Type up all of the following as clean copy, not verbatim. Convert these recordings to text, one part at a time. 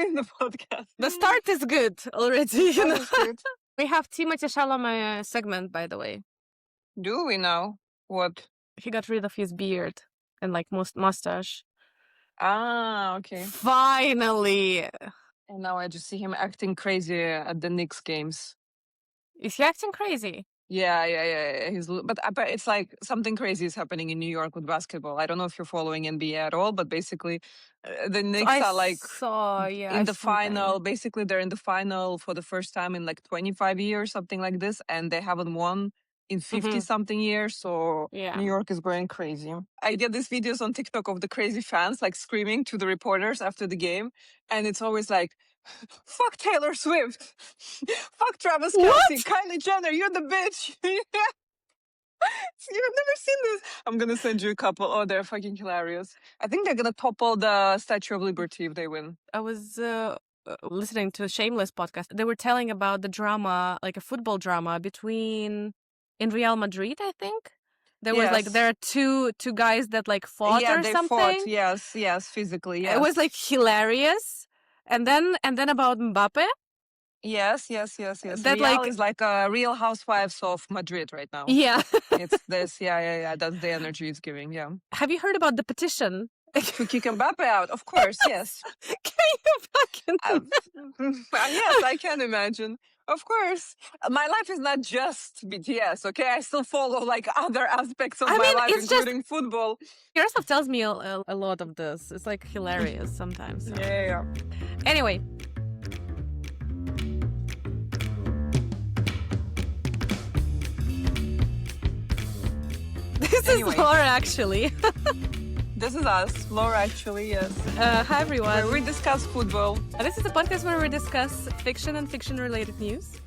in the podcast. The start is good already. That is good. We have Timothée Chalamet segment, by the way. Do we know what? He got rid of his beard and like mustache. Ah, okay. Finally. And now I just see him acting crazy at the Knicks games. Is he acting crazy? Yeah. But it's like something crazy is happening in New York with basketball. I don't know if you're following NBA at all, but basically the Knicks are like in the final. Basically, they're in the final for the first time in like 25 years, something like this, and they haven't won in 50 something years. So New York is going crazy. I get these videos on TikTok of the crazy fans like screaming to the reporters after the game, and it's always like, fuck Taylor Swift, fuck Travis Kelce, Kylie Jenner, you're the bitch. You've never seen this. I'm gonna send you a couple. Oh, they're fucking hilarious. I think they're gonna topple the Statue of Liberty if they win. I was listening to a Shameless podcast. They were telling about the drama, like a football drama in Real Madrid, I think. There was like, there are two guys that like fought or they something. Fought. Yes, physically. Yes. It was like hilarious. And then about Mbappe. Yes. That Real is like a Real Housewives of Madrid right now. Yeah. It's this. Yeah. That's the energy it's giving. Yeah. Have you heard about the petition to kick Mbappe out? Of course, yes. Can you fucking? Yes, I can imagine. Of course. My life is not just BTS, okay? I still follow like other aspects of my life, including football. Yaroslav tells me a lot of this. It's like hilarious sometimes. So. Yeah. Anyway. This is Laura, actually. This is us, Laura, actually, yes. Hi, everyone. Where we discuss football. This is a podcast where we discuss fiction and fiction-related news.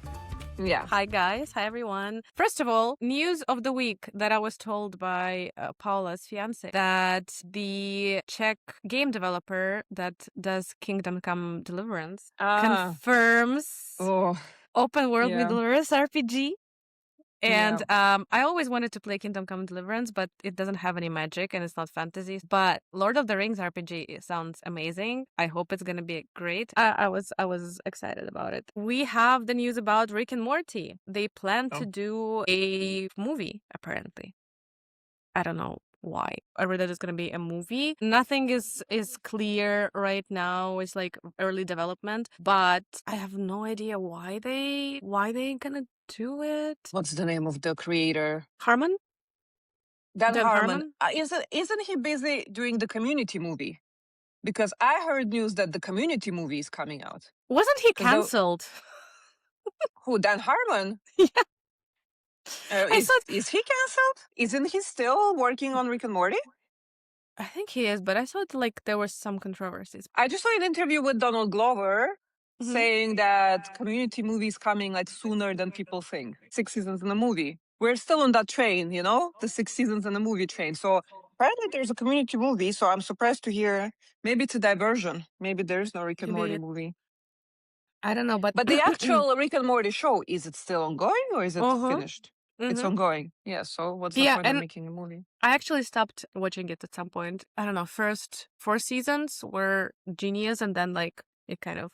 Yeah. Hi, guys. Hi, everyone. First of all, news of the week that I was told by Paula's fiancé, that the Czech game developer that does Kingdom Come Deliverance confirms open world Middle-earth RPG. And I always wanted to play Kingdom Come Deliverance, but it doesn't have any magic and it's not fantasy. But Lord of the Rings RPG sounds amazing. I hope it's going to be great. I was excited about it. We have the news about Rick and Morty. They plan to do a movie, apparently. I don't know why. I read that it's going to be a movie. Nothing is clear right now. It's like early development, but I have no idea why they gonna do it. What's the name of the creator? Harmon? Dan Harmon. Isn't he busy doing the Community movie? Because I heard news that the Community movie is coming out. Wasn't he cancelled? Who, Dan Harmon? Yeah. Is he cancelled? Isn't he still working on Rick and Morty? I think he is, but I thought like there were some controversies. I just saw an interview with Donald Glover saying that Community movie is coming like sooner than people think. 6 seasons in a movie. We're still on that train, you know, the 6 seasons in a movie train. So apparently there's a Community movie. So I'm surprised to hear maybe it's a diversion. Maybe there's no Rick and Morty movie. I don't know, but the actual Rick and Morty show, is it still ongoing or is it finished? It's ongoing. Yeah, so what's the point of making a movie? I actually stopped watching it at some point. I don't know, first 4 seasons were genius and then like it kind of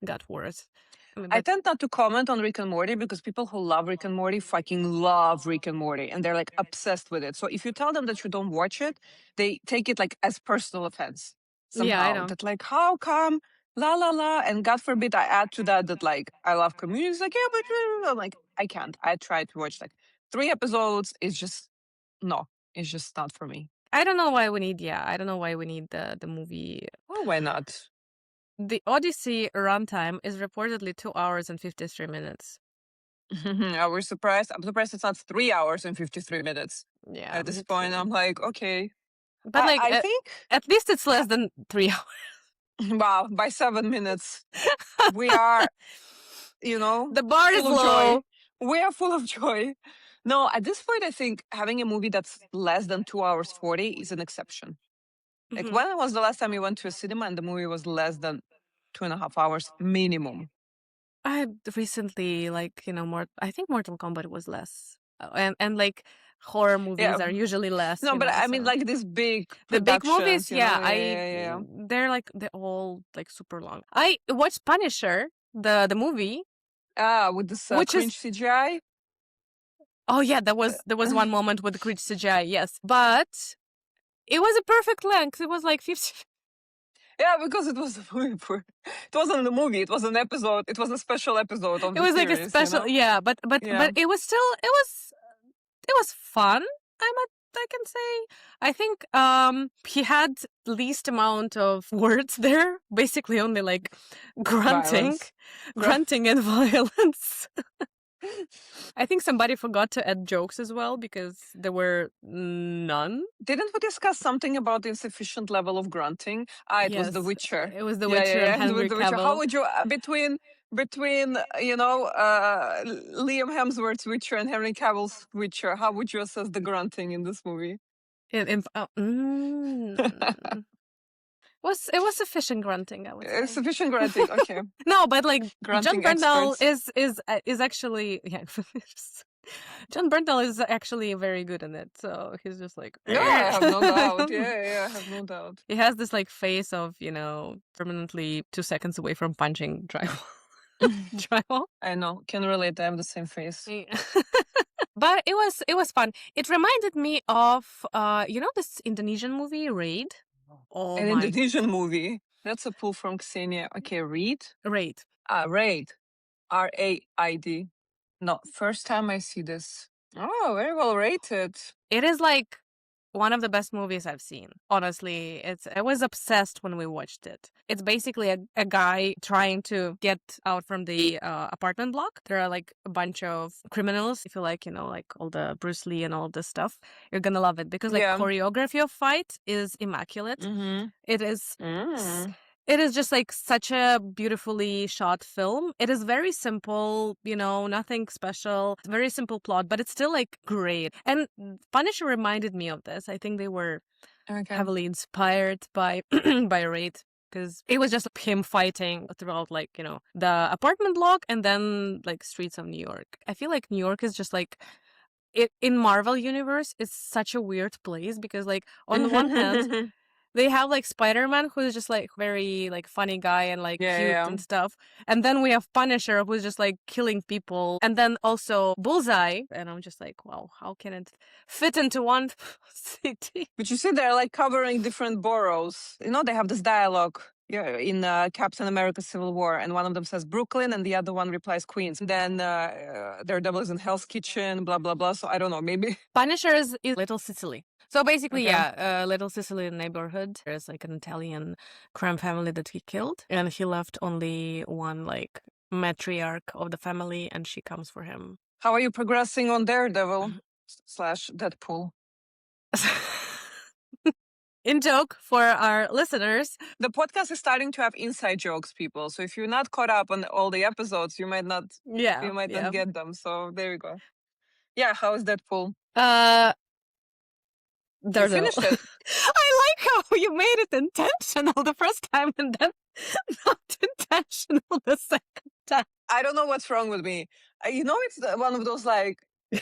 got worse. I tend not to comment on Rick and Morty because people who love Rick and Morty fucking love Rick and Morty and they're like obsessed with it. So if you tell them that you don't watch it, they take it like as personal offense. Somehow. Yeah, I know. That like, how come? La la la, and God forbid I add to that like I love Community. It's like, yeah, but I'm like, I can't. I tried to watch like 3 episodes. It's just not for me. I don't know why we need the movie. Well, why not? The Odyssey runtime is reportedly 2 hours and 53 minutes. Are we surprised? I'm surprised it's not 3 hours and 53 minutes. Yeah. At this point, I'm like, okay. But like, I think at least it's less than 3 hours. Wow, by 7 minutes. We are, you know. The bar is low. We are full of joy. No, at this point, I think having a movie that's less than 2 hours 40 is an exception. Like, when was the last time you went to a cinema and the movie was less than 2.5 hours minimum? I recently, like, you know, I think Mortal Kombat was less. and like horror movies are usually less. No, but I mean like these big the big movies, yeah, they're like they're all like super long. I watched Punisher, the movie. With this which cringe CGI. Oh yeah, there was one moment with the cringe CGI, yes, but it was a perfect length. It was like 50. Yeah, because it was a movie. It wasn't a movie. It was an episode. It was a special episode of the series. It was like a special, yeah. But it was still it was fun. I can say. I think he had least amount of words there. Basically, only like grunting and violence. I think somebody forgot to add jokes as well because there were none. Didn't we discuss something about the insufficient level of grunting? It was The Witcher. It was The Witcher and Henry Cavill. How would you between Liam Hemsworth's Witcher and Henry Cavill's Witcher? How would you assess the grunting in this movie? It was sufficient grunting, I would say. Sufficient grunting, okay. No, but like John Bernthal is actually John Bernthal is actually very good in it, so he's just like I have no doubt. I have no doubt. He has this like face of permanently 2 seconds away from punching drywall. I know, can relate. I have the same face. But it was fun. It reminded me of this Indonesian movie Raid. An Indonesian movie. That's a pull from Ksenia. Okay, Raid. Raid. Raid. RAID. No, first time I see this. Oh, very well rated. It is like one of the best movies I've seen. Honestly, I was obsessed when we watched it. It's basically a guy trying to get out from the apartment block. There are like a bunch of criminals. If you like, like all the Bruce Lee and all this stuff, you're gonna love it because choreography of fight is immaculate. Mm-hmm. It is. It is just like such a beautifully shot film. It is very simple, nothing special. Very simple plot, but it's still like great. And Punisher reminded me of this. I think they were heavily inspired by by Raid because it was just him fighting throughout like, the apartment block and then like streets of New York. I feel like New York is just like in Marvel universe, it's such a weird place because like on the one hand, they have like Spider-Man, who's just like very like funny guy and like cute and stuff. And then we have Punisher, who's just like killing people. And then also Bullseye. And I'm just like, wow, how can it fit into one city? But you see, they're like covering different boroughs. They have this dialogue in Captain America Civil War. And one of them says Brooklyn and the other one replies Queens. And then Daredevil is in Hell's Kitchen, blah, blah, blah. So I don't know, maybe. Punisher is Little Sicily. So basically, Little Sicily neighborhood. There's like an Italian crime family that he killed, and he left only one like matriarch of the family, and she comes for him. How are you progressing on Daredevil / Deadpool? In joke for our listeners, the podcast is starting to have inside jokes, people. So if you're not caught up on all the episodes, you might not. You might not get them. So there we go. Yeah, how is Deadpool? Daredevil. You finished it. I like how you made it intentional the first time and then not intentional the second time. I don't know what's wrong with me. It's one of those like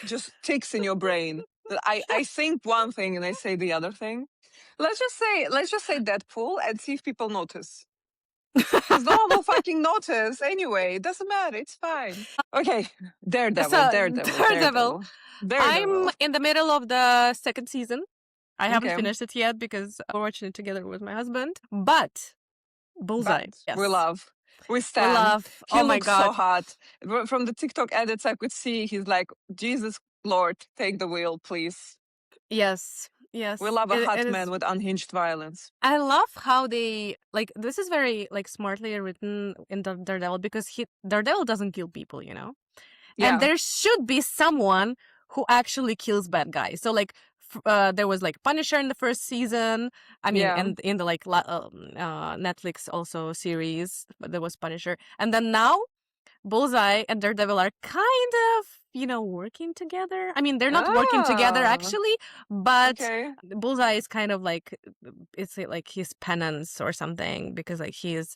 just ticks in your brain. I think one thing and I say the other thing. Let's just say Deadpool and see if people notice. Because no one will fucking notice anyway. It doesn't matter. It's fine. Okay, Daredevil. I'm in the middle of the second season. I haven't finished it yet because we're watching it together with my husband. But Bullseye, yes. We love. We stand. We love. He looks so hot. From the TikTok edits I could see, he's like, Jesus Lord, take the wheel, please. Yes. We love a hot man with unhinged violence. I love how they this is very smartly written in Daredevil because Daredevil doesn't kill people, Yeah. And there should be someone who actually kills bad guys. So there was Punisher in the first season. I mean, and in the Netflix also series, there was Punisher. And then now Bullseye and Daredevil are kind of, working together. I mean, they're not working together actually, but Bullseye is kind of it's like his penance or something because he is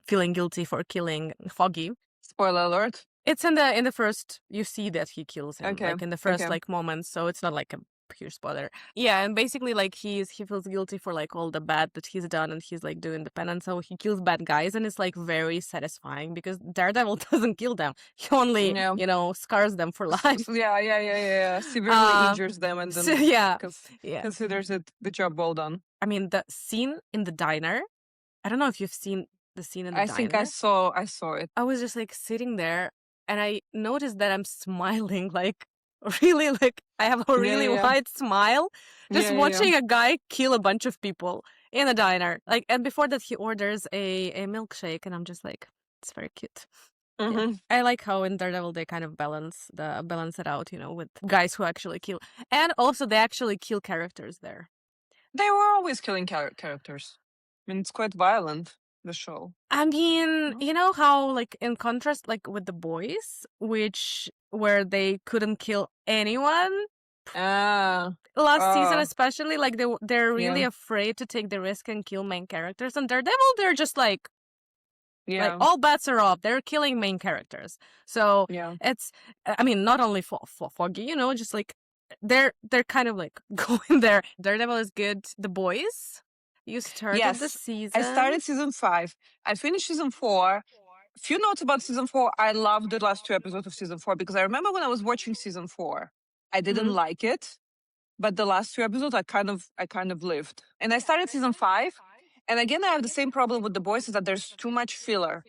feeling guilty for killing Foggy. Spoiler alert. It's in the first, you see that he kills him, Okay. like in the first Okay. like moments, so it's not like a huge spoiler. Yeah, and basically like he feels guilty for like all the bad that he's done, and he's like doing the penance, so he kills bad guys, and it's like very satisfying because Daredevil doesn't kill them. He only, Yeah. scars them for life. Yeah. Severely injures them and So, then yeah. considers it the job well done. I mean, the scene in the diner, I don't know if you've seen the scene in the I diner. think I saw it. I was just like sitting there and I noticed that I'm smiling like really, like I have a really wide smile just watching a guy kill a bunch of people in a diner. Like, and before that he orders a milkshake and I'm just like, it's very cute. Yeah. I like how in Daredevil they kind of balance it out, with guys who actually kill. And also they actually kill characters there. They were always killing characters. I mean, it's quite violent, the show. I mean, you know how, like, in contrast, like, with The Boys, where they couldn't kill anyone last season, especially, like, they're really afraid to take the risk and kill main characters. And Daredevil, they're just like all bets are off. They're killing main characters. So it's, I mean, not only for Foggy, just like they're kind of like going there. Daredevil is good. The Boys. You started the season. I started season 5. I finished season 4. Few notes about season 4. I loved the last 2 episodes of season 4 because I remember when I was watching season 4, I didn't like it, but the last 2 episodes I kind of lived. And I started season 5, and again I have the same problem with The Boys, is that there's too much filler.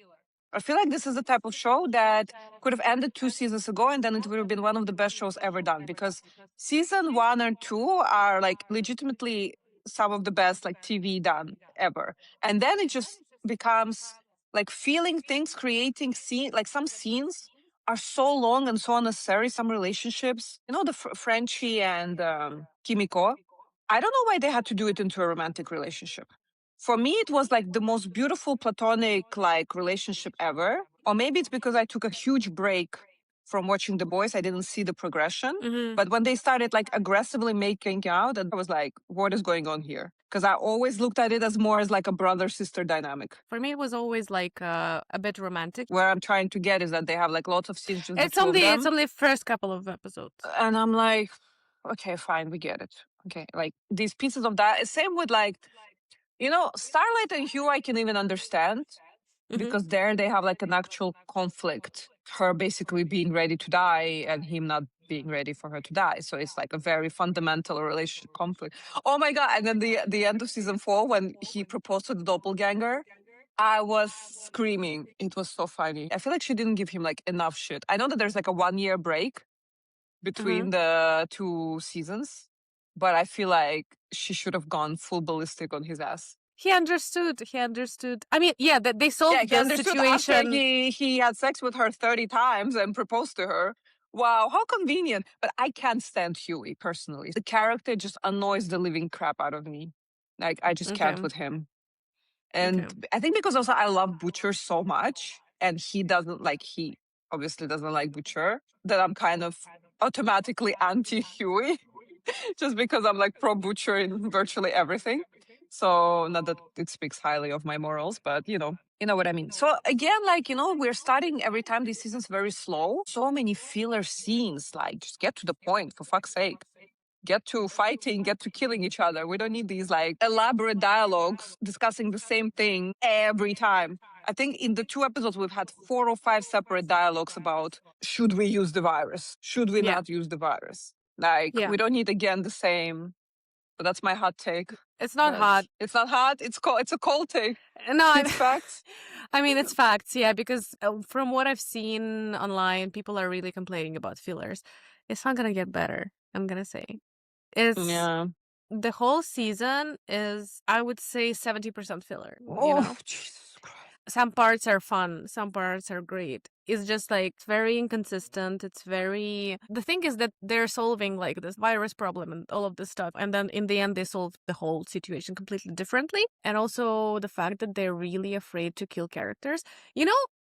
I feel like this is the type of show that could have ended 2 seasons ago and then it would have been one of the best shows ever done, because season 1 or 2 are like legitimately some of the best like TV done ever. And then it just becomes like feeling things, creating like some scenes are so long and so unnecessary. Some relationships, the Frenchie and Kimiko, I don't know why they had to do it into a romantic relationship. For me, it was like the most beautiful platonic like relationship ever. Or maybe it's because I took a huge break from watching The Boys. I didn't see the progression. But when they started like aggressively making out, and I was like, what is going on here? Because I always looked at it as more as like a brother-sister dynamic. For me, it was always like a bit romantic. Where I'm trying to get is that they have like lots of scenes just it's only the first couple of episodes. And I'm like, okay, fine, we get it. Okay, like these pieces of that. Same with like, Starlight and Hugh, I can even understand because there they have like an actual conflict. Her basically being ready to die and him not being ready for her to die. So it's like a very fundamental relationship conflict. Oh my God. And then the end of season 4, when he proposed to the doppelganger, I was screaming. It was so funny. I feel like she didn't give him like enough shit. I know that there's like a 1-year break between the 2 seasons, but I feel like she should have gone full ballistic on his ass. He understood. I mean, yeah, that they solved the situation. After he had sex with her 30 times and proposed to her. Wow, how convenient. But I can't stand Huey personally. The character just annoys the living crap out of me. Like, I just can't with him. And I think because also I love Butcher so much, and he obviously doesn't like Butcher, that I'm kind of automatically anti-Huey. Just because I'm like pro Butcher in virtually everything. So not that it speaks highly of my morals, but you know what I mean. So again, like, we're starting every time these seasons very slow. So many filler scenes, like just get to the point, for fuck's sake. Get to fighting, get to killing each other. We don't need these like elaborate dialogues discussing the same thing every time. I think in the 2 episodes, we've had 4 or 5 separate dialogues about should we use the virus? Should we not use the virus? Like, we don't need again the same, but that's my hot take. It's not hot. It's not hot. It's a cold take. No, it's facts. I mean, it's facts, yeah, because from what I've seen online, people are really complaining about fillers. It's not gonna get better, I'm gonna say. The whole season is, I would say, 70% filler. Jesus Christ. Some parts are fun, some parts are great. It's just like very inconsistent. The thing is that they're solving like this virus problem and all of this stuff, and then in the end they solve the whole situation completely differently. And also the fact that they're really afraid to kill characters.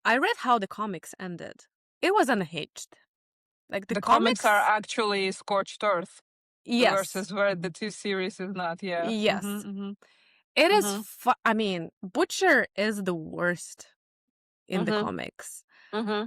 I read how the comics ended. It was unhinged. Like the comics are actually scorched earth. Yes. Versus where the 2 series is not, yeah. Yes. It is I mean, Butcher is the worst in the comics.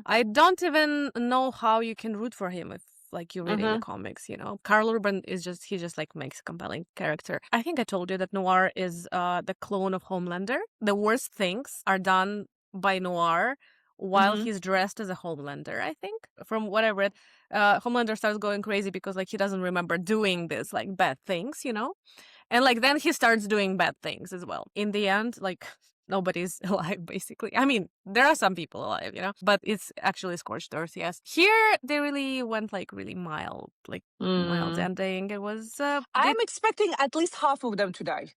I don't even know how you can root for him if like you're reading the comics, Karl Urban he just like makes a compelling character. I think I told you that Noir is the clone of Homelander. The worst things are done by Noir while he's dressed as a Homelander, I think. From what I read, Homelander starts going crazy because like he doesn't remember doing this like bad things, And like then he starts doing bad things as well. In the end, like nobody's alive, basically. I mean, there are some people alive, but it's actually scorched earth, yes. Here, they really went like really mild, mild ending. It was... I'm expecting at least half of them to die.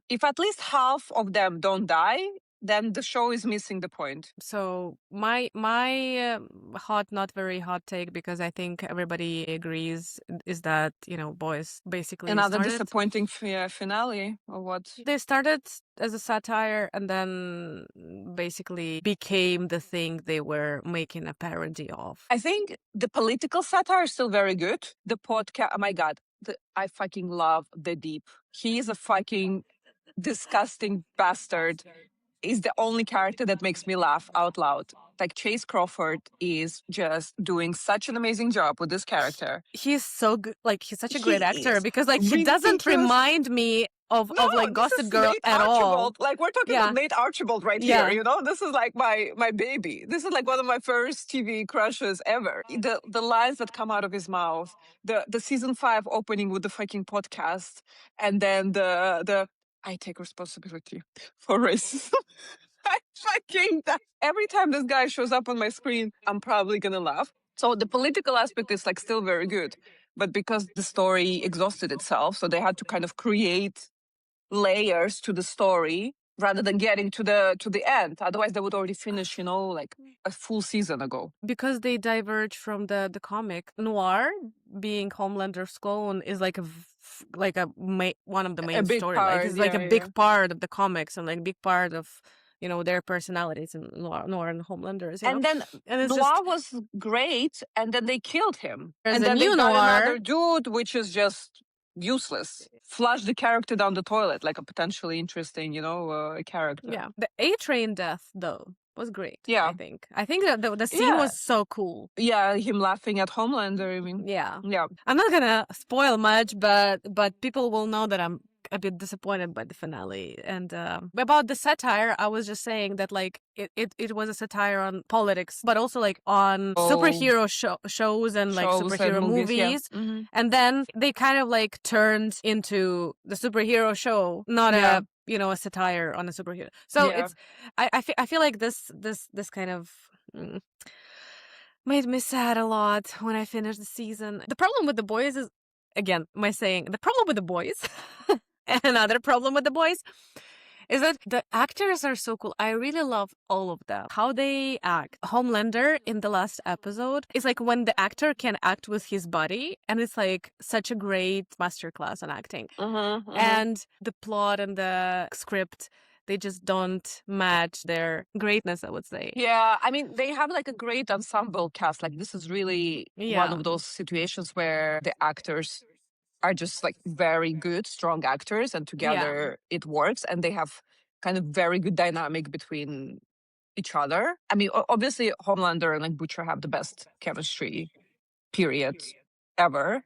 If at least half of them don't die, then the show is missing the point. So my hot, not very hot take, because I think everybody agrees, is that, Boys basically another disappointing finale, or what? They started as a satire and then basically became the thing they were making a parody of. I think the political satire is still very good. The podcast, oh my God, I fucking love The Deep. He is a fucking disgusting bastard. Is the only character that makes me laugh out loud. Like Chase Crawford is just doing such an amazing job with this character. He's so good. Like he's such a great actor because like he doesn't remind me of like Gossip Girl Nate at all. Like we're talking about Nate Archibald right here. This is like my baby. This is like one of my first TV crushes ever. The lines that come out of his mouth, the season 5 opening with the fucking podcast, and then the I take responsibility for racism. Every time this guy shows up on my screen, I'm probably gonna laugh. So the political aspect is like still very good, but because the story exhausted itself, so they had to kind of create layers to the story rather than getting to the end. Otherwise, they would already finish, like a full season ago. Because they diverge from the comic. Noir, being Homelander's clone, is like one of the main storylines. It's like a big part of the comics and like a big part of their personalities in Noir and Homelanders. And then Noir was great, and then they killed him. There's and a then new they got Noir. Another dude, which is just useless. Flush the character down the toilet, like a potentially interesting, character. Yeah. The A-Train death, though, was great. Yeah. I think that the scene was so cool. Yeah, him laughing at Homelander, I mean. Yeah. Yeah. I'm not gonna spoil much, but people will know that I'm a bit disappointed by the finale. And about the satire, I was just saying that like it was a satire on politics, but also like on superhero shows and like superhero movies. Yeah. And then they kind of like turned into the superhero show, not a satire on a superhero. So it's I feel like this kind of made me sad a lot when I finished the season. The problem with The Boys is, again, the problem with The Boys another problem with The Boys is that the actors are so cool. I really love all of them. How they act. Homelander in the last episode is like when the actor can act with his body, and it's like such a great masterclass on acting. And the plot and the script, they just don't match their greatness, I would say. Yeah, I mean, they have like a great ensemble cast. Like this is really one of those situations where the actors are just like very good, strong actors, and together it works, and they have kind of very good dynamic between each other. I mean, obviously Homelander and like Butcher have the best chemistry, period, ever.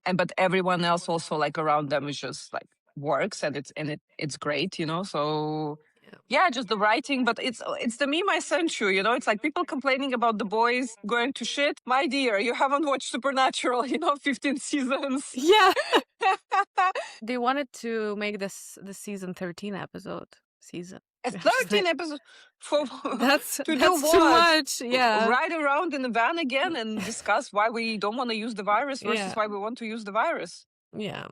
But everyone else also like around them is just like works, and it's great, so yeah, just the writing. But it's the meme I sent you, it's like people complaining about The Boys going to shit. My dear, you haven't watched Supernatural, 15 seasons. Yeah. They wanted to make this the season 13 episode season. 13 episodes for that's to that's do what? Too much. Yeah. Ride around in the van again and discuss why we don't want to use the virus versus why we want to use the virus. Yeah.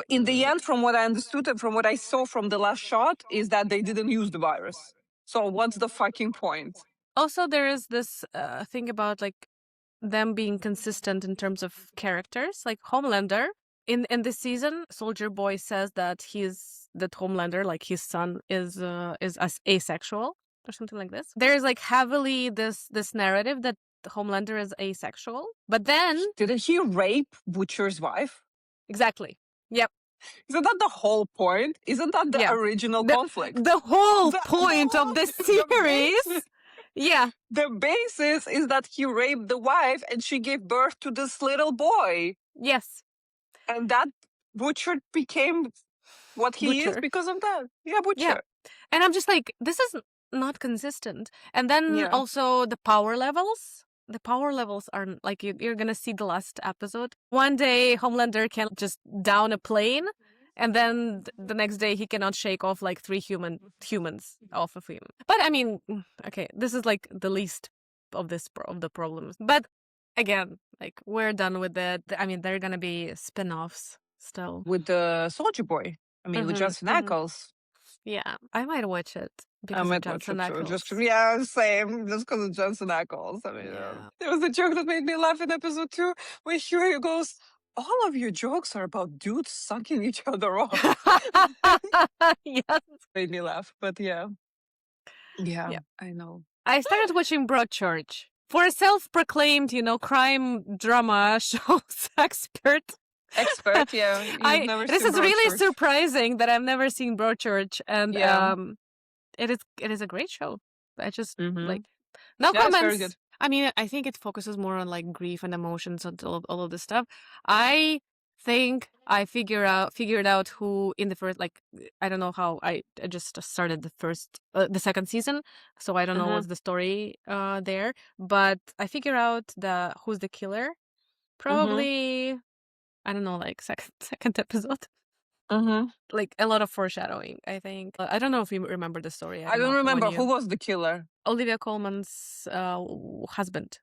In the end, from what I understood and from what I saw from the last shot, is that they didn't use the virus. So what's the fucking point? Also, there is this thing about like them being consistent in terms of characters. Like Homelander, in this season, Soldier Boy says that Homelander, like his son, is asexual or something like this. There is like heavily this narrative that Homelander is asexual, but then didn't he rape Butcher's wife? Exactly. Yep. Isn't that the whole point? Isn't that the original conflict? The whole point of the series Yeah. The basis is that he raped the wife and she gave birth to this little boy. Yes. And that Butcher became what he is because of that. Yeah, Butcher. Yeah. And I'm just like, this is not consistent. And then also the power levels. The power levels are like, you're going to see the last episode. One day, Homelander can just down a plane. And then the next day, he cannot shake off like 3 humans off of him. But I mean, okay, this is like the least of the problems. But again, like, we're done with it. I mean, there are going to be spin-offs still. With the Soldier Boy. I mean, with Jensen Ackles. Yeah, I might watch it because of Jensen Ackles. Yeah, same. Just because of Jensen Ackles. I mean, there was a joke that made me laugh in episode 2 where Huey goes, "All of your jokes are about dudes sucking each other off." Yes. Made me laugh, but yeah, I know. I started watching Broadchurch. For a self-proclaimed, crime drama shows expert. Yeah. This is really surprising that I've never seen Broadchurch, and it is a great show. I just like no comments. Very good. I mean, I think it focuses more on like grief and emotions and all of this stuff. I think I figured out who in the first, like, I don't know how I just started the second season, so I don't know what's the story there, but I figured out who's the killer. Probably I don't know, like second episode. Like a lot of foreshadowing, I think. I don't know if you remember the story. I don't remember who was the killer. Olivia Colman's husband.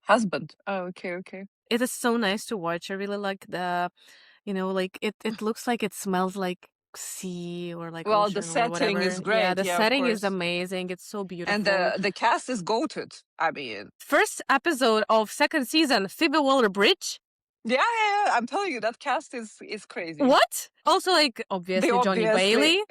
Husband. Oh, okay. It is so nice to watch. I really like like it looks like it smells like sea or like ocean. The setting is great. Yeah, the setting is amazing. It's so beautiful. And the cast is goated. I mean, first episode of second season, Phoebe Waller-Bridge. Yeah. I'm telling you, that cast is crazy. What? Also, like, obviously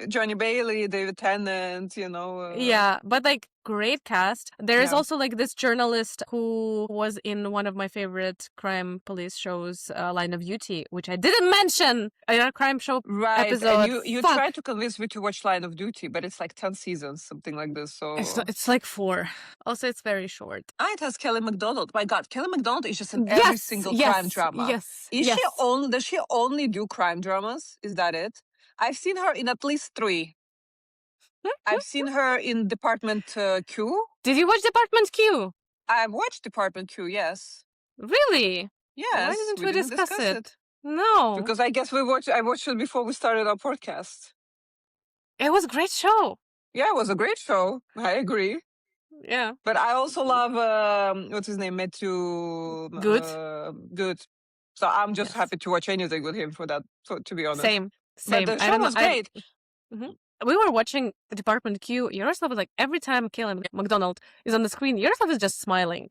Johnny Bailey, David Tennant, yeah, but like, great cast. There is also like this journalist who was in one of my favorite crime police shows, Line of Duty, which I didn't mention in our crime show episode. And you tried to convince me to watch Line of Duty, but it's like 10 seasons, something like this. So it's like 4. Also, it's very short. It has Kelly MacDonald. My God, Kelly MacDonald is just in every single crime drama. Yes. Does she only do crime dramas? Is that it? I've seen her in at least 3. I've seen her in Department Q. Did you watch Department Q? I've watched Department Q, yes. Really? Yes. Why didn't we discuss it? No. Because I guess I watched it before we started our podcast. It was a great show. Yeah, it was a great show. I agree. Yeah. But I also love, what's his name? Matthew Good. So I'm just happy to watch anything with him for that, to be honest. Same. But the show was great. We were watching Department Q. Yaroslav was like, every time Kelly MacDonald is on the screen, Yaroslav is just smiling.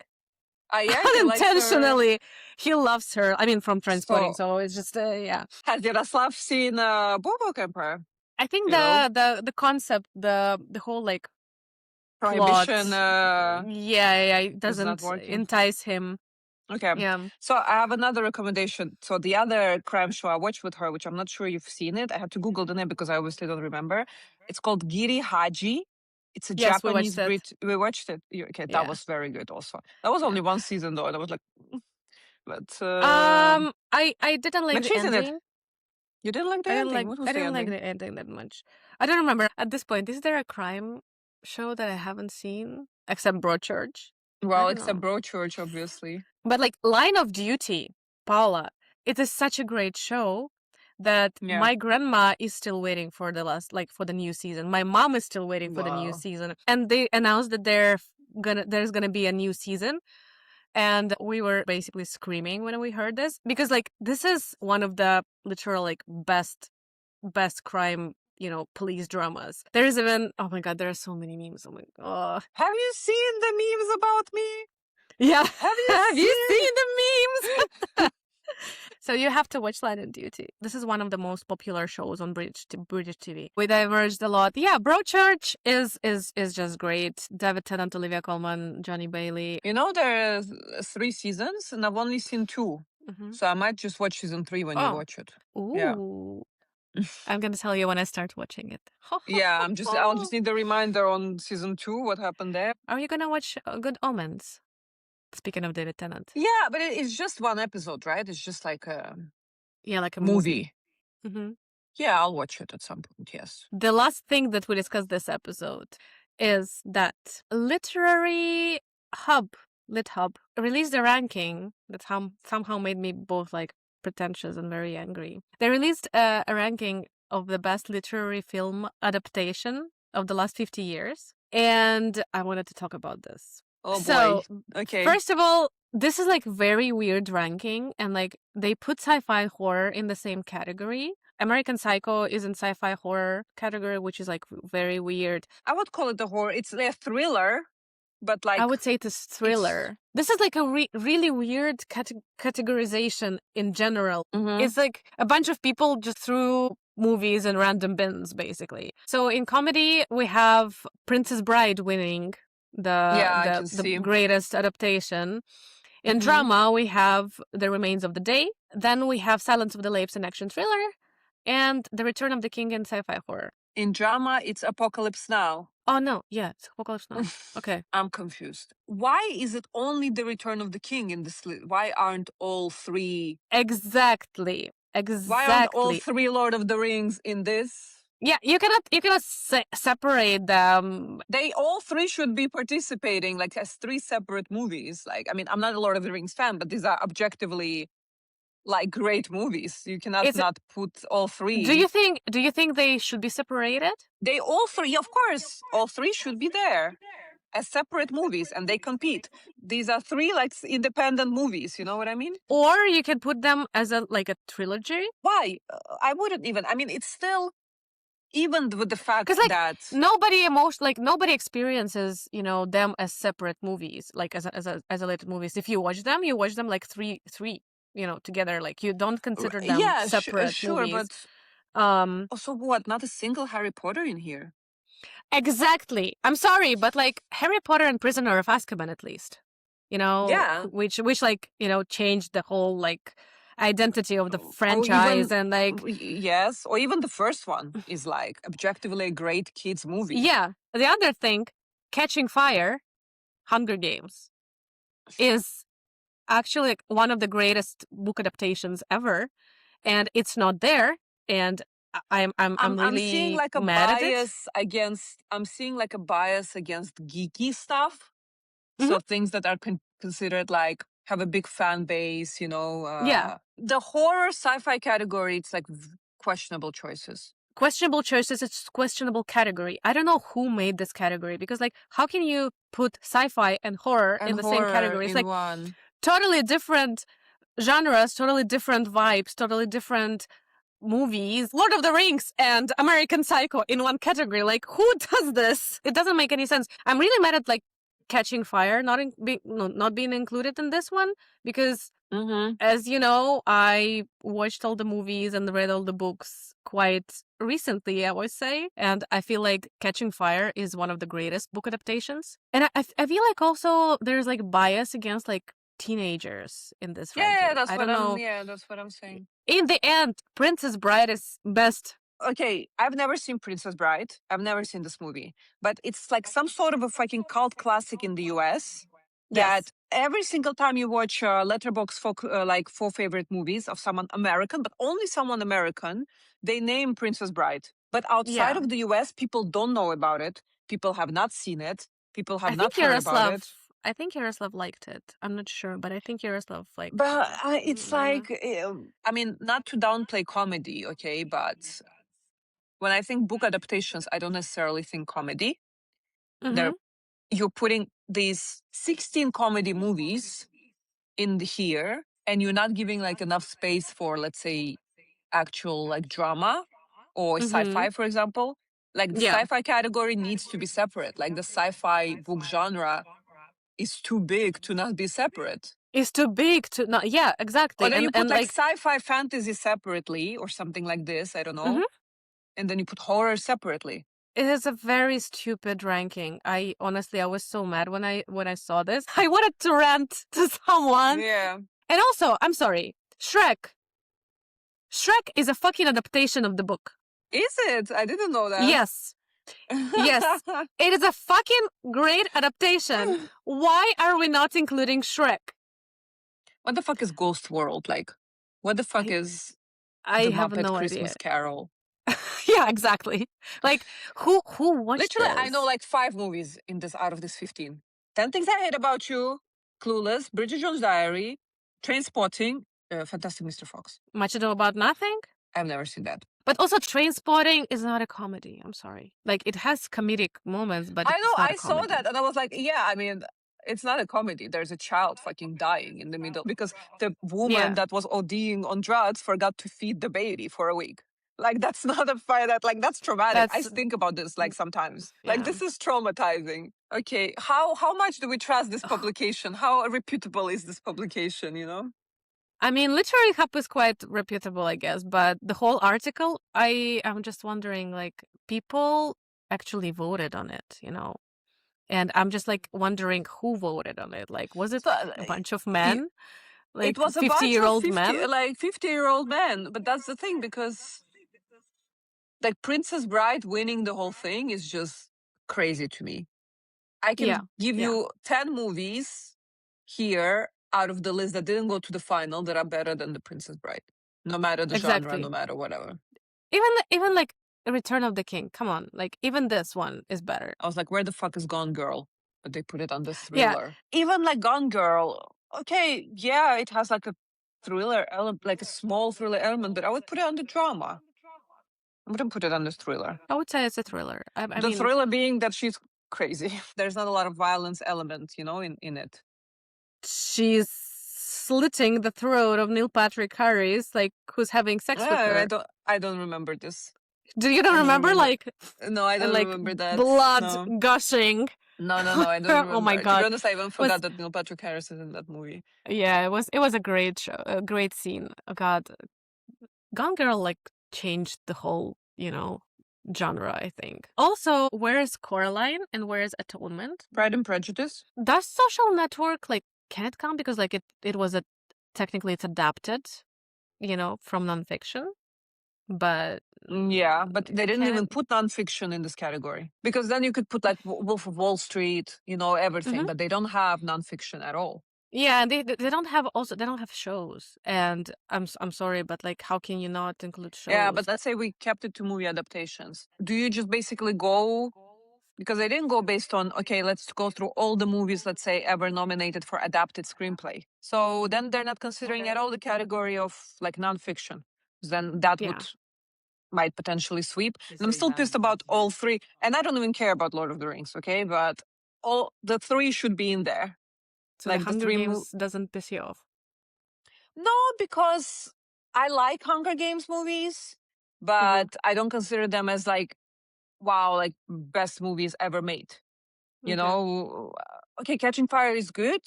Unintentionally. He loves her. I mean, from Trainspotting, so it's just, yeah. Has Yaroslav seen Boardwalk Empire? I think the concept, the whole, like, prohibition. It doesn't entice him. Okay. Yeah. So I have another recommendation. So the other crime show I watched with her, which I'm not sure you've seen it. I had to Google the name because I obviously don't remember. It's called Giri Haji. It's a Japanese we watched it. Okay, that was very good also. That was only 1 season though, and I was like, but I didn't like the ending. You didn't like the ending? I didn't like the ending that much. I don't remember. At this point, is there a crime show that I haven't seen except Broadchurch? Well, except Broadchurch, obviously. But like Line of Duty, Paula, it is such a great show that my grandma is still waiting for the new season. My mom is still waiting for the new season. And they announced that there's gonna be a new season. And we were basically screaming when we heard this, because like this is one of the literal like best crime, police dramas. There is even, oh my God, there are so many memes. Oh my God. Have you seen the memes about me? Yeah. Have you seen the memes? So you have to watch Line of Duty. This is one of the most popular shows on British TV. We diverged a lot. Yeah, Broadchurch is just great. David Tennant, Olivia Colman, Johnny Bailey. There are 3 seasons, and I've only seen 2. So I might just watch season 3 when you watch it. Ooh. I'm gonna tell you when I start watching it. Yeah, I'll just need a reminder on season 2, what happened there. Are you gonna watch Good Omens? Speaking of David Tennant. Yeah, but it's just one episode, right? It's just like a like a movie. Mm-hmm. Yeah, I'll watch it at some point, yes. The last thing that we discussed this episode is that Literary Hub, LitHub, released a ranking that somehow made me both like pretentious and very angry. They released a ranking of the best literary film adaptation of the last 50 years. And I wanted to talk about this. Oh boy. Okay. First of all, this is like very weird ranking, and like they put sci-fi horror in the same category. American Psycho is in sci-fi horror category, which is like very weird. I would call it a horror. It's a thriller, but like I would say it's a thriller. This is like a really weird categorization in general. Mhm. It's like a bunch of people just threw movies in random bins, basically. So in comedy, we have Princess Bride winning the greatest adaptation. In drama, we have The Remains of the Day. Then we have Silence of the Lambs, an action thriller, and The Return of the King in sci-fi horror. In drama, it's Apocalypse Now. Oh no, yeah, it's Apocalypse Now. Okay. I'm confused. Why is it only The Return of the King in this list? Why aren't all 3? Exactly. Why aren't all 3 Lord of the Rings in this? Yeah, you cannot separate them. They all 3 should be participating like as 3 separate movies. Like, I mean, I'm not a Lord of the Rings fan, but these are objectively like great movies. You cannot not put all 3. Do you think they should be separated? They all 3, of course, all 3 should be there as separate movies, and they compete. These are 3 like independent movies. You know what I mean? Or you can put them as a trilogy. Why? I wouldn't even. I mean, it's still. Even with the fact that nobody experiences them as separate movies, like as isolated movies. If you watch them like three together. Like you don't consider them separate movies. But also what? Not a single Harry Potter in here. Exactly. I'm sorry, but like Harry Potter and Prisoner of Azkaban, at least, which changed the whole like identity of the franchise. And like yes, or even the first one is like objectively a great kids movie. Yeah. The other thing, Catching Fire, Hunger Games, is actually like one of the greatest book adaptations ever, and it's not there. And I'm really seeing like a mad bias against. I'm seeing like a bias against geeky stuff. So things that are considered like have a big fan base, yeah. The horror sci-fi category, it's like questionable choices. Questionable choices, it's questionable category. I don't know who made this category, because like how can you put sci-fi and horror in the same category? It's like one. Totally different genres, totally different vibes, totally different movies. Lord of the Rings and American Psycho in one category. Like who does this? It doesn't make any sense. I'm really mad at like Catching Fire not being included in this one, because as you know, I watched all the movies and read all the books quite recently, I would say, and I feel like Catching Fire is one of the greatest book adaptations. And I feel like also there's like bias against like teenagers in this ranking. Yeah, that's what I'm saying. In the end, Princess Bride is best. Okay, I've never seen Princess Bride. I've never seen this movie, but it's like some sort of a fucking cult classic in the US. That every single time you watch Letterboxd for 4 favorite movies of someone American, but only someone American, they name Princess Bride. But outside of the US, people don't know about it. People have not seen it. People have not heard about it. I think Yaroslav liked it. I'm not sure, but I think Yaroslav liked it. But it's like, I mean, not to downplay comedy, okay, but when I think book adaptations, I don't necessarily think comedy. You're putting these 16 comedy movies in here, and you're not giving like enough space for, let's say, actual like drama or sci-fi, for example. Like the sci-fi category needs to be separate. Like the sci-fi book genre is too big to not be separate. It's too big to not. Yeah, exactly. Or then you put like sci-fi fantasy separately or something like this. I don't know. And then you put horror separately. It is a very stupid ranking. I was so mad when I saw this. I wanted to rant to someone. Yeah. And also, I'm sorry, Shrek Shrek is a fucking adaptation of the book. Is it? I didn't know that. Yes. Yes. It is a fucking great adaptation. Why are we not including Shrek? What the fuck is Ghost World like? What the fuck is I the have Muppet no Christmas idea. Carol? Yeah, exactly. Like, who watched Literally, this? I know like 5 movies in this out of this 15. 10 Things I Hate About You, Clueless, Bridget Jones' Diary, Trainspotting, Fantastic Mr. Fox. Much Ado About Nothing? I've never seen that. But also, Trainspotting is not a comedy. I'm sorry. Like, it has comedic moments, but I know, it's not a I saw comedy. that and I was like, yeah, I mean, it's not a comedy. There's a child fucking dying in the middle because the woman that was ODing on drugs forgot to feed the baby for a week. Like, that's not a fight that, like, that's traumatic. I think about this, like, sometimes. Like, this is traumatizing. Okay, how much do we trust this publication? How reputable is this publication, you know? I mean, Literary Hub is quite reputable, I guess, but the whole article, I'm just wondering, like, people actually voted on it, you know? And I'm just, like, wondering who voted on it. Like, was it a bunch of men? Like, it was a 50-year-old bunch of men? 50-year-old men. But that's the thing, because like Princess Bride winning the whole thing is just crazy to me. I can give you 10 movies here out of the list that didn't go to the final that are better than The Princess Bride. No matter the genre, no matter whatever. Even like Return of the King. Come on. Like, even this one is better. I was like, where the fuck is Gone Girl? But they put it on the thriller. Yeah. Even like Gone Girl, okay, yeah, it has like a thriller element, like a small thriller element, but I would put it on the drama. I wouldn't put it on the thriller. I would say it's a thriller. I the mean, thriller being that she's crazy. There's not a lot of violence element, you know, in it. She's slitting the throat of Neil Patrick Harris, like, who's having sex with her. I don't remember this. Do you don't remember? Like, no, I don't remember that. Blood gushing. No, I don't remember. Oh my god! To be honest, I even forgot that Neil Patrick Harris is in that movie. Yeah, it was a great show, a great scene. Oh god, Gone Girl like changed the whole, you know, genre, I think. Also, where is Coraline and where is Atonement? Pride and Prejudice. Does Social Network, like, can it count? Because like it was technically it's adapted, you know, from nonfiction. But yeah, but they didn't even put nonfiction in this category, because then you could put like Wolf of Wall Street, you know, everything, but they don't have nonfiction at all. Yeah, they don't have shows, and I'm sorry, but like, how can you not include shows? Yeah, but let's say we kept it to movie adaptations. Do you just basically go, because they didn't go based on, okay, let's go through all the movies, let's say, ever nominated for adapted screenplay. So then they're not considering at all the category of like nonfiction. Then that might potentially sweep. And I'm still pissed about all 3. And I don't even care about Lord of the Rings, okay? But all the 3 should be in there. So like, the Hunger Games doesn't piss you off? No, because I like Hunger Games movies, but I don't consider them as like, wow, like best movies ever made. You know, okay, Catching Fire is good,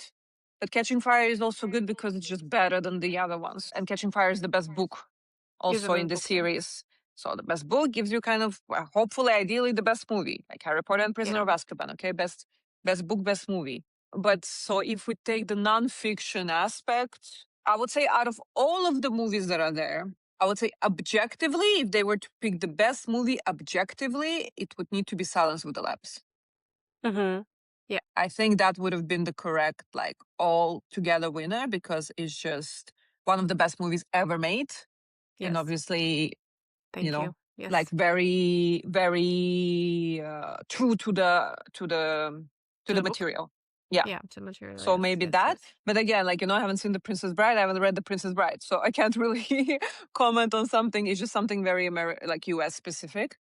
but Catching Fire is also good because it's just better than the other ones. And Catching Fire is the best book also in the series. So the best book gives you kind of, well, hopefully, ideally, the best movie, like Harry Potter and Prisoner of Azkaban, okay? Best book, best movie. But so if we take the nonfiction aspect, I would say out of all of the movies that are there, I would say objectively, if they were to pick the best movie objectively, it would need to be Silence of the Lambs. Yeah, I think that would have been the correct, like, all together winner, because it's just one of the best movies ever made. And obviously, you know, like very, very true to the material. Yeah, to material. So maybe that. But again, like, you know, I haven't seen The Princess Bride. I haven't read The Princess Bride, so I can't really comment on something. It's just something very like US specific.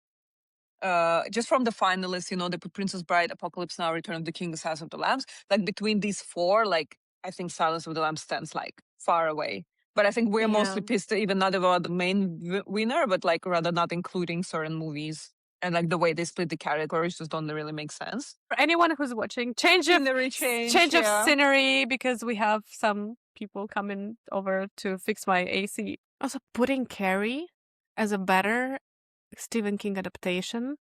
Just from the finalists, you know, they put Princess Bride, Apocalypse Now, Return of the King, House of the Lambs. Like, between these 4, like, I think Silence of the Lambs stands like far away. But I think we're mostly pissed even not about the main winner, but like rather not including certain movies. And like the way they split the categories just don't really make sense. For anyone who's watching, change of scenery, because we have some people coming over to fix my AC. Also, putting Carrie as a better Stephen King adaptation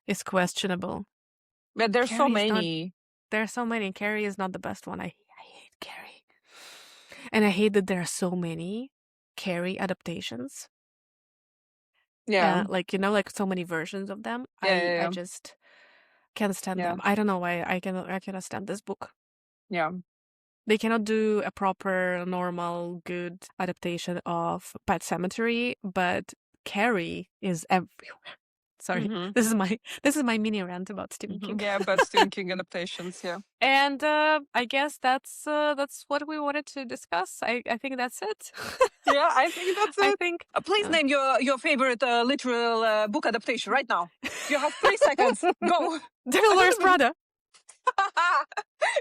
is questionable. But there's so many. There are so many. Carrie is not the best one. I hate Carrie. And I hate that there are so many Carrie adaptations. Yeah. Like, you know, like so many versions of them. I just can't stand them. I don't know why I cannot stand this book. Yeah. They cannot do a proper, normal, good adaptation of Pet Sematary, but Carrie is everywhere. Sorry, this is my mini rant about Stephen King. Yeah, about Stephen King adaptations. Yeah, and I guess that's what we wanted to discuss. I think that's it. Yeah, I think that's it. I think. Please name your favorite literal book adaptation right now. You have 3 seconds. Go. Devil Wears Prada.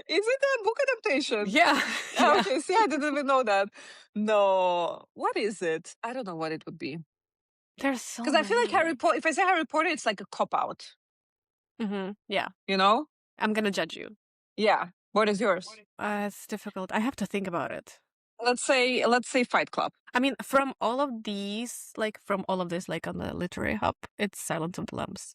Is it a book adaptation? Yeah. Okay, see, I didn't even know that. No. What is it? I don't know what it would be. There's so Because I feel like Harry Potter, if I say Harry Potter, it's like a cop-out. Yeah. You know? I'm gonna judge you. Yeah. What is yours? It's difficult. I have to think about it. Let's say Fight Club. I mean, from all of this, like on the Literary Hub, it's Silence of the Lambs.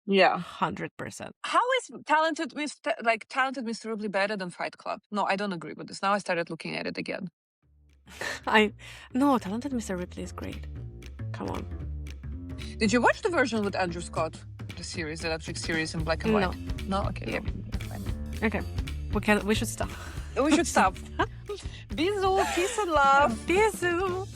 Yeah. 100%. How is Talented Miserably better than Fight Club? No, I don't agree with this. Now I started looking at it again. No, Talented Mr. Ripley is great. Come on. Did you watch the version with Andrew Scott? The series, the Netflix series in black and white? No? Okay. Yeah. No. Fine. Okay. We should stop. We should stop. Bisous, peace and love. Bisous.